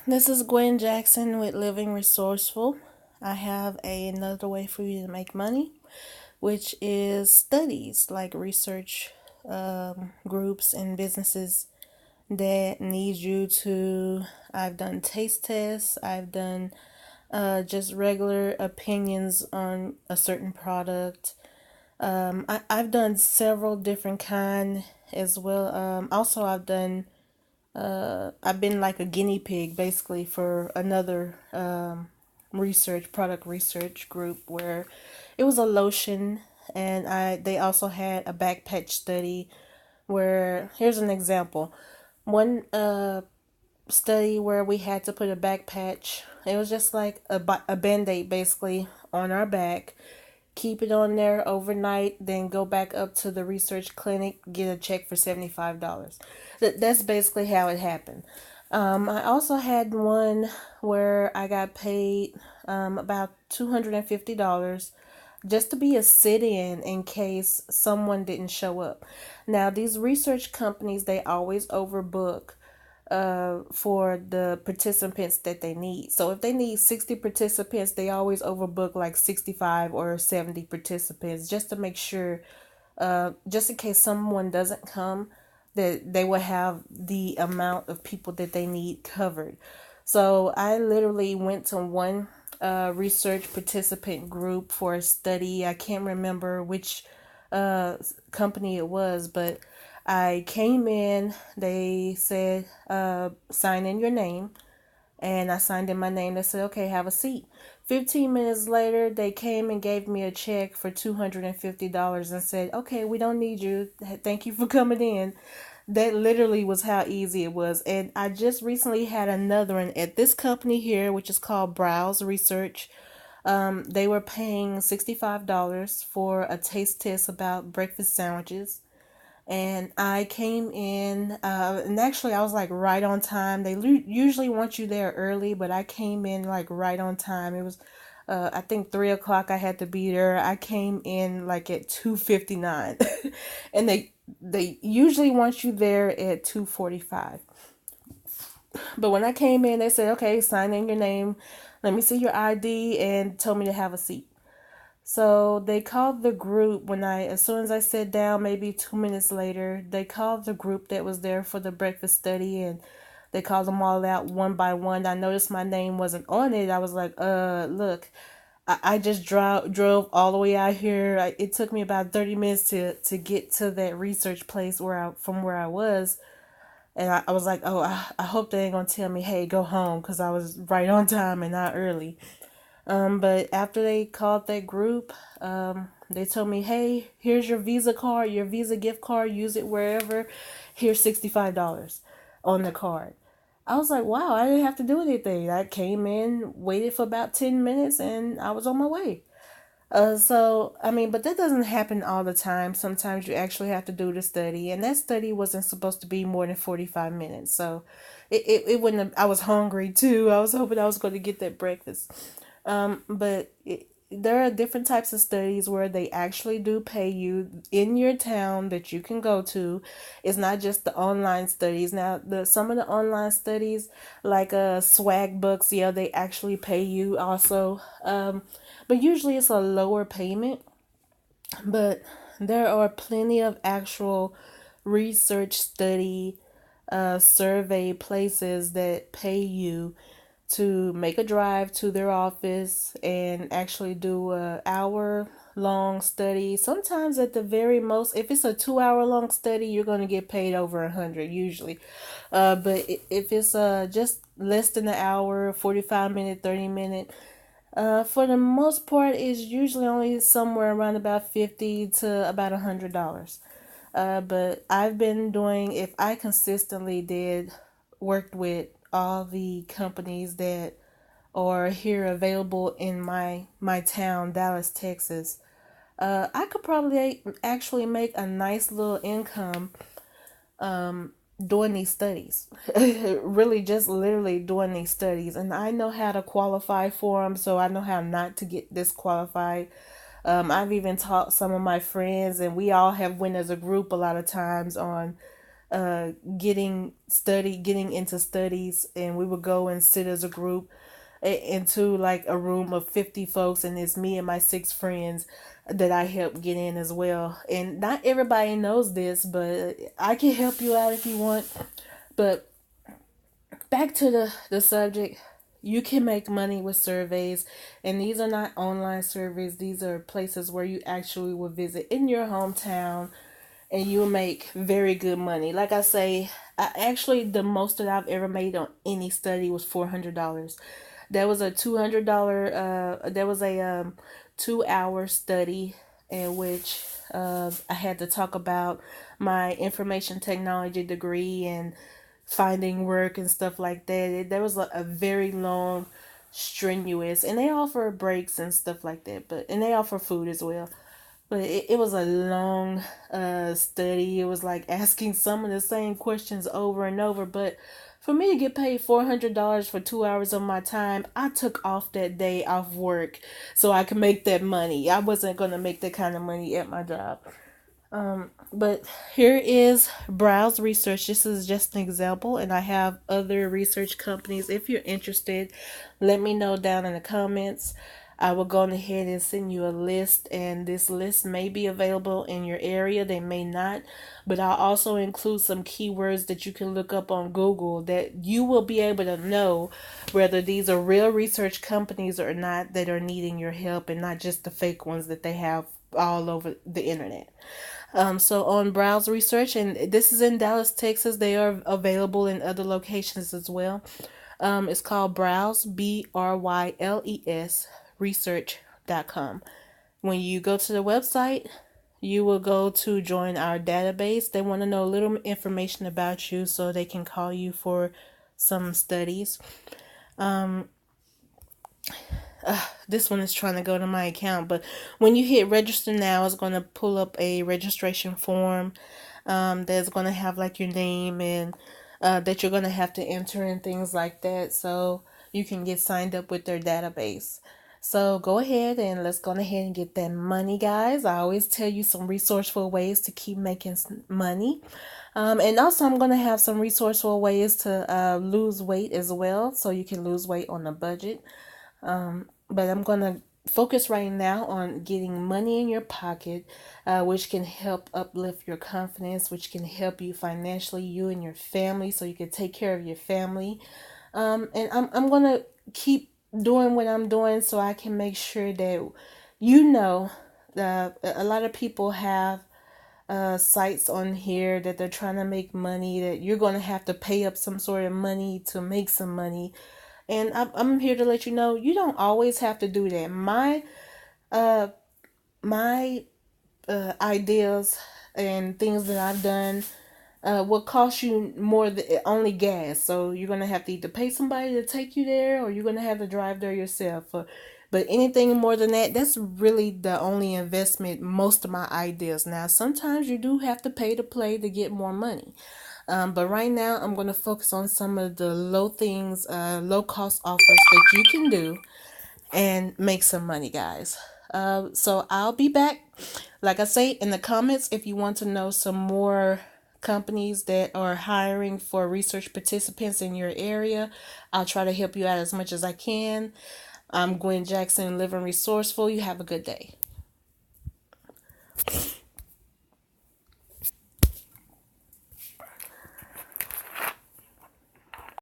This is Gwen Jackson with Living Resourceful. I have another way for you to make money, which is studies like research groups and businesses that need you to. I've done taste tests, I've done just regular opinions on a certain product. I've done several different kind as well. Also, I've been like a guinea pig basically for another product research group where it was a lotion, and they also had a back patch study where here's an example. One study where we had to put a back patch. It was just like a band-aid basically on our back, keep it on there overnight, then go back up to the research clinic, get a check for $75. That's basically how it happened. I also had one where I got paid about $250 just to be a sit in case someone didn't show up. Now, these research companies, they always overbook for the participants that they need. So if they need 60 participants, they always overbook like 65 or 70 participants just to make sure, just in case someone doesn't come, that they will have the amount of people that they need covered. So I literally went to one research participant group for a study. I can't remember which company it was, but I came in. They said, sign in your name. And I signed in my name. They said, okay, have a seat. 15 minutes later, they came and gave me a check for $250 and said, okay, we don't need you. Thank you for coming in. That literally was how easy it was. And I just recently had another one at this company here, which is called Browse Research. They were paying $65 for a taste test about breakfast sandwiches. And I came in, and actually I was like right on time. They usually want you there early, but I came in like right on time. It was, I think 3 o'clock. I had to be there. I came in like at 2:59, and they usually want you there at 2:45. But when I came in, they said, "Okay, sign in your name. Let me see your ID," and told me to have a seat. So they called the group as soon as I sat down, maybe 2 minutes later, they called the group that was there for the breakfast study, and they called them all out one by one. I noticed my name wasn't on it. I was like, look, I just drove all the way out here. It took me about 30 minutes to get to that research place from where I was. And I was like, oh, I hope they ain't gonna tell me, hey, go home, because I was right on time and not early. But after they called that group, they told me, hey, here's your Visa card, your Visa gift card, use it wherever. Here's $65 on the card. I was like, wow, I didn't have to do anything. I came in, waited for about 10 minutes, and I was on my way. I mean, but that doesn't happen all the time. Sometimes you actually have to do the study, and that study wasn't supposed to be more than 45 minutes. So it wouldn't have, I was hungry too. I was hoping I was going to get that breakfast. There are different types of studies where they actually do pay you in your town that you can go to. It's not just the online studies. Now, some of the online studies, like Swag Books, yeah, they actually pay you also. But usually it's a lower payment. But there are plenty of actual research study survey places that pay you to make a drive to their office and actually do a hour long study. Sometimes at the very most, if it's a 2 hour long study, you're going to get paid over 100 usually. But if it's just less than an hour, 45 minute, 30 minute, for the most part, it's usually only somewhere around about 50 to about $100. But I've been doing, if I consistently worked with all the companies that are here available in my town, Dallas, Texas, I could probably actually make a nice little income doing these studies. Really, just literally doing these studies. And I know how to qualify for them, so I know how not to get disqualified. I've even taught some of my friends, and we all have went as a group a lot of times on uh getting into studies, and we would go and sit as a group into like a room of 50 folks, and it's me and my 6 friends that I help get in as well. And not everybody knows this, but I can help you out if you want. But back to the subject, you can make money with surveys, and these are not online surveys. These are places where you actually will visit in your hometown, and you'll make very good money. Like I say, the most that I've ever made on any study was $400. That was a $200. That was a 2 hour study in which I had to talk about my information technology degree and finding work and stuff like that. There was a very long, strenuous, and they offer breaks and stuff like that. And they offer food as well. But it was a long study. It was like asking some of the same questions over and over. But for me to get paid $400 for 2 hours of my time, I took off that day off work so I could make that money. I wasn't going to make that kind of money at my job. But here is Browse Research. This is just an example, and I have other research companies. If you're interested, let me know down in the comments. I will go ahead and send you a list, and this list may be available in your area. They may not, but I'll also include some keywords that you can look up on Google that you will be able to know whether these are real research companies or not that are needing your help, and not just the fake ones that they have all over the internet. So on Browse Research, and this is in Dallas, Texas. They are available in other locations as well. It's called Browse, Bryles, research.com. When you go to the website, you will go to join our database. They want to know a little information about you so they can call you for some studies. This one is trying to go to my account, but when you hit register now, it's going to pull up a registration form that's going to have like your name and that you're going to have to enter and things like that, so you can get signed up with their database. So go ahead and let's go ahead and get that money, guys. I always tell you some resourceful ways to keep making money. And also I'm going to have some resourceful ways to lose weight as well, so you can lose weight on a budget. But I'm going to focus right now on getting money in your pocket, which can help uplift your confidence, which can help you financially, you and your family, so you can take care of your family. And I'm going to keep doing what I'm doing so I can make sure that a lot of people have sites on here that they're trying to make money, that you're going to have to pay up some sort of money to make some money. And I'm here to let you know you don't always have to do that. My ideas and things that I've done will cost you more than only gas. So you're gonna have to either pay somebody to take you there, or you're gonna have to drive there yourself. But anything more than that, that's really the only investment. Most of my ideas. Now, sometimes you do have to pay to play to get more money. But right now, I'm going to focus on some of the low cost offers that you can do and make some money, guys. So I'll be back. Like I say in the comments, if you want to know some more companies that are hiring for research participants in your area, I'll try to help you out as much as I can. I'm Gwen Jackson, Living Resourceful. You have a good day.